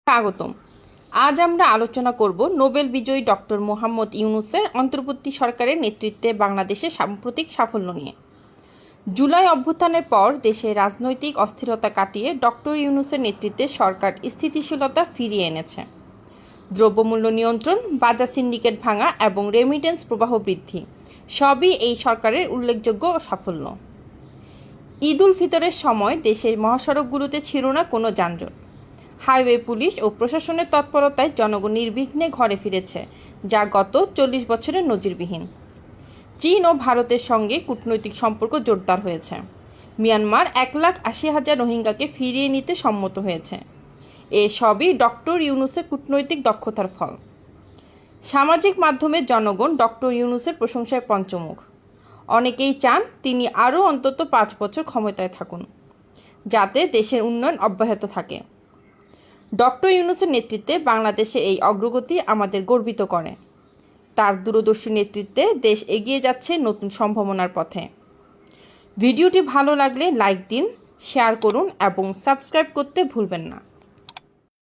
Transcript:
স্বাগতম। আজ আমরা আলোচনা করব নোবেল বিজয়ী ডক্টর মোহাম্মদ ইউনূসের অন্তর্বর্তী সরকারের নেতৃত্বে বাংলাদেশের সাম্প্রতিক সাফল্য নিয়ে। জুলাই অভ্যুত্থানের পর দেশে রাজনৈতিক অস্থিরতা কাটিয়ে ডক্টর ইউনূসের নেতৃত্বে সরকার স্থিতিশীলতা ফিরিয়ে এনেছে। দ্রব্যমূল্য নিয়ন্ত্রণ, বাজার সিন্ডিকেট ভাঙা এবং রেমিটেন্স প্রবাহ বৃদ্ধি সবই এই সরকারের উল্লেখযোগ্য সাফল্য। ঈদ উল ফিতরের সময় দেশের মহাসড়কগুলোতে ছিল না কোনো যানজট। হাইওয়ে পুলিশ ও প্রশাসনের তৎপরতায় জনগণ নির্বিঘ্নে ঘরে ফিরেছে, যা গত 40 বছরের নজিরবিহীন। চীন ও ভারতের সঙ্গে কূটনৈতিক সম্পর্ক জোরদার হয়েছে। মিয়ানমার 1,80,000 রোহিঙ্গাকে ফিরিয়ে নিতে সম্মত হয়েছে। এ সবই ডক্টর ইউনূসের কূটনৈতিক দক্ষতার ফল। সামাজিক মাধ্যমে জনগণ ডক্টর ইউনূসের প্রশংসায় পঞ্চমুখ। অনেকেই চান তিনি আরও অন্তত 5 বছর ক্ষমতায় থাকুন, যাতে দেশের উন্নয়ন অব্যাহত থাকে। ডক্টর ইউনূসের নেতৃত্বে বাংলাদেশে এই অগ্রগতি আমাদের গর্বিত করে। তার দূরদর্শী নেতৃত্বে দেশ এগিয়ে যাচ্ছে নতুন সম্ভাবনার পথে। ভিডিওটি ভালো লাগলে লাইক দিন, শেয়ার করুন এবং সাবস্ক্রাইব করতে ভুলবেন না।